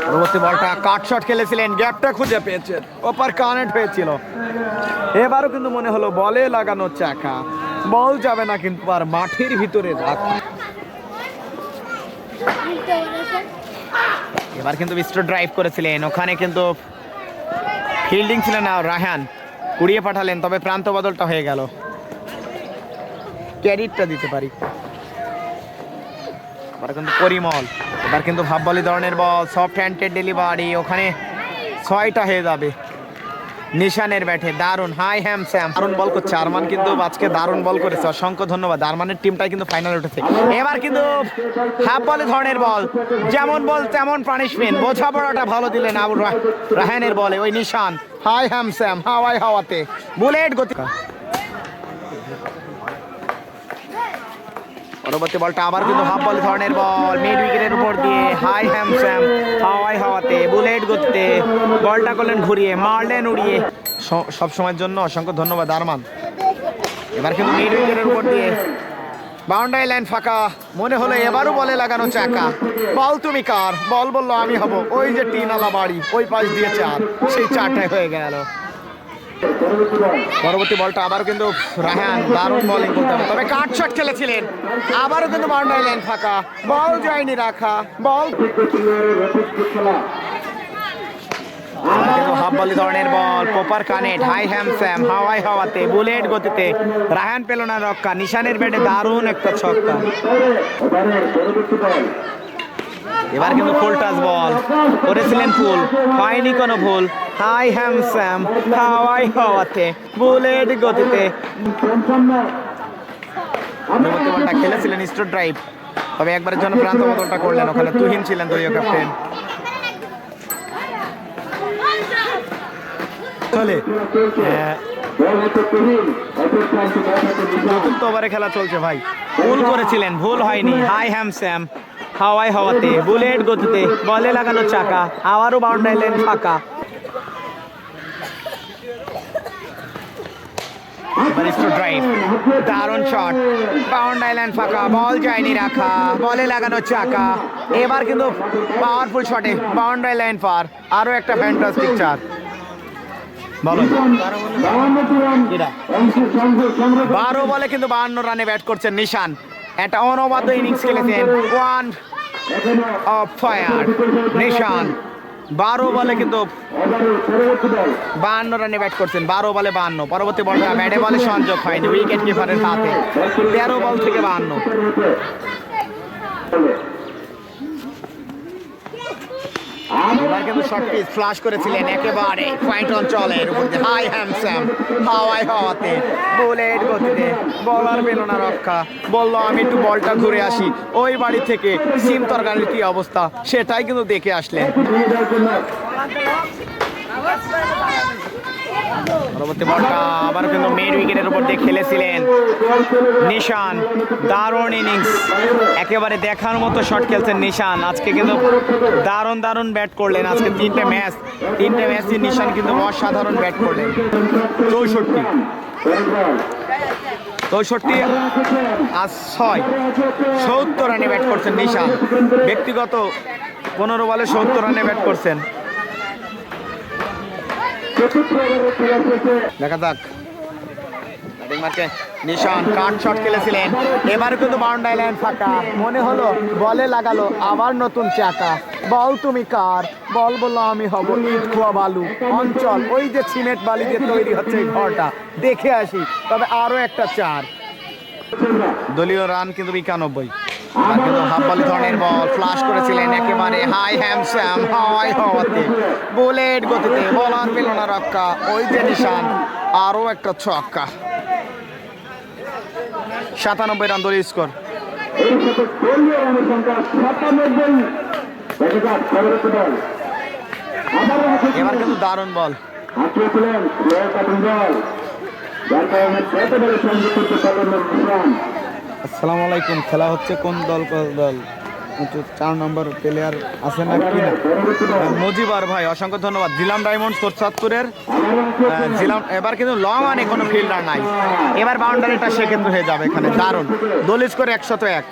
পরবর্তী বলটা কাট শট খেলেছিলেন, গ্যাপটা খুঁজে পেয়েছেন, ওপার কানেক্ট হয়েছিল। এবারও কিন্তু মনে হলো বলে লাগানো চাকা, বল যাবে না কিন্তু আর মাঠের ভিতরে রাখা। এবার কিন্তু মিস্টার ড্রাইভ করেছিলেন, ওখানে কিন্তু ফিল্ডিং ছিল না, রায়হান কুড়িয়ে পাঠালেন, তবে প্রান্ত বদলটা হয়ে গেল। ক্যারিটটা দিতে পারি। এবার কিন্তু পরিমল, এবার কিন্তু ভাব বলি ধরনের বল, সফট হ্যান্ডেড ডেলিভারি, ওখানে 6টা হয়ে যাবে নিশানের ব্যাটে। দারুণ হাই হ্যাম স্যাম, দারুণ বল করছে আরমান, কিন্তু আজকে দারুণ বল করেছে, অসংখ্য ধন্যবাদ। আরমানের টিমটাই কিন্তু ফাইনালে উঠেছে। এবার কিন্তু হাফ বলে ধরনের বল, যেমন বল তেমন পানিশমেন্ট, বোঝাপড়াটা ভালো দিলেন আবুল রায়হানের বলে। ওই নিশান হাই হ্যাম স্যাম, হাওয়ায় হাওয়াতে বুলেট গতি। পরবর্তী বলটা আবার কিন্তু হাফ বল ধরনের বল, মিড উইকেটের উপর দিয়ে হাই হ্যাম স্যাম, হাওয়ায় হাওয়াতে বুলেট গতিতে বলটা করলেন ঘুরিয়ে, মারলেন উড়িয়ে। সব সময়ের জন্য অসংখ্য ধন্যবাদ আরমান। এবার কিন্তু মিড উইকেটের উপর দিয়ে বাউন্ডারি লাইন ফাঁকা, মনে হলো এবারও বলে লাগানো চাকা। বল তুমি কার, বল বললো আমি হব, ওই যে টিনালা বাড়ি ওই পাশ দিয়ে 4, সেই 4টাই হয়ে গেল। পরবর্তী বলটা আবার কিন্তু রায়হান দারুণ বোলিং করতে হবে, তবে কাট শট খেলেছিলেন, আবারও কিন্তু বাউন্ডারি লাইন ফাঁকা, বল যায়নি রাখা, বল কিন্তু হাফ বলি ধরনের বল, প্রপার কানেক্ট, হাই হ্যাম স্যাম, হাওয়ায় হাওয়াতে বুলেট গতিতে, রায়হান পেল না রক্ষা, নিশানের ব্যাটে দারুণ একটা ছক্কা। এবার কিন্তু ফুল টাচ বল করেছিলেন ফুল, হয়নি কোনো ভুল, হাই হ্যাম স্যাম, হাওয়ায় হাওয়াতে বুলেট গতিতে। পরবর্তী বলটা খেলেছিলেন স্ট্রেট ড্রাইভ, তবে একবারের জন্য প্রান্ত বদলটা করলেন, ওখানে তুহিন ছিলেন দলীয় ক্যাপ্টেন। চলে চতুর্থ ওভারে খেলা চলছে ভাই, ভুল করেছিলেন, ভুল হয়নি, হাই হ্যাম স্যাম, হাওয়ায় হাওয়াতে বুলেট গতিতে বলে লাগানো চাকা, আবারও বাউন্ডারি লাইন ফাঁকা। ড্রাইভ, দারুণ শট, বাউন্ডারি লাইন ফাঁকা, বল যায়নি রাখা, বলে লাগানো চাকা। এবার কিন্তু পাওয়ারফুল শটে বাউন্ডারি লাইন পার, আরো একটা ফ্যান্টাস্টিক 4। বলো 12 বলে কিন্তু 52 রানে ব্যাট করছেন নিশান, একটা অনবদ্য ইনিংস খেলেছেন, 1 অফ ফায়ার নিশান। 12 বলে কিন্তু 52 রানে ব্যাট করছেন, 12 বলে 52। পরবর্তী বলটা ব্যাটে বলে সংযোগ হয়নি, উইকেট কিপারের হাতে, 13 বল থেকে 52। এবার কিন্তু শর্ট পিচ ফ্লাশ করেছিলেন একেবারে পয়েন্ট অঞ্চলের উপর দিয়ে, হাই হ্যাম স্যাম, হাওয়ায় হাওয়াতে বুলেট গতিতে, বলার পেল না রক্ষা, বললো আমি একটু বলটা ঘুরে আসি, ওই বাড়ি থেকে সিম তরকারির কি অবস্থা সেটাই কিন্তু দেখে আসলেন। পরবর্তী বলটা আবার কিন্তু মিড উইকেটের উপর দিয়ে খেলেছিলেন নিশান, দারুণ ইনিংস, একেবারে দেখার মতো শট খেলছেন নিশান। আজকে কিন্তু দারুণ দারুণ ব্যাট করলেন, আজকে 3টে ম্যাচই নিশান কিন্তু অসাধারণ ব্যাট করলেন। 64 আর 6, 70 রানে ব্যাট করছেন নিশান, ব্যক্তিগত 15 বলে 70 রানে ব্যাট করছেন। দেখা যাক ব্যাটিং মার্কে নিশান কাট শট খেলেছিলেন, এবার কিন্তু বাউন্ডারি লাইন ফাঁকা, মনে হলো বলে লাগালো আবার নতুন চাকা, বল তুমি কার, বল বললো আমি হব, ইট খোয়া বালু অঞ্চল, ওই যে সিমেন্ট বালি দিয়ে তৈরি হচ্ছে এই ঘরটা, দেখে আসি। তবে আরো একটা 4, দলীয় রান কিন্তু 91। আর কিন্তু হাফ বল ধরনের বল ফ্লাশ করেছিলেন একেবারে হাই হ্যাম স্যাম, হাওয়ায় হাওয়াতে বুলেট গতিতে, বলার পেল না রক্ষা, ওই যে নিশান, আরো একটা ছক্কা। 97 রান দলীয় স্কোর। এবার কিন্তু দারুণ বল, আসসালামু আলাইকুম, খেলা হচ্ছে কোন দল 4 নম্বর প্লেয়ার আছে না কি না? মজিবার ভাই অসংখ্য ধন্যবাদ। জিলাম ডায়মন্ডস চাঁদপুরের জিলাম, এবার কিন্তু লং অনে কোনো ফিল্ডার নাই, এবার বাউন্ডারিটা সেক্ষেত্রে হয়ে যাবে এখানে। দারুণ দলিজ করে 101।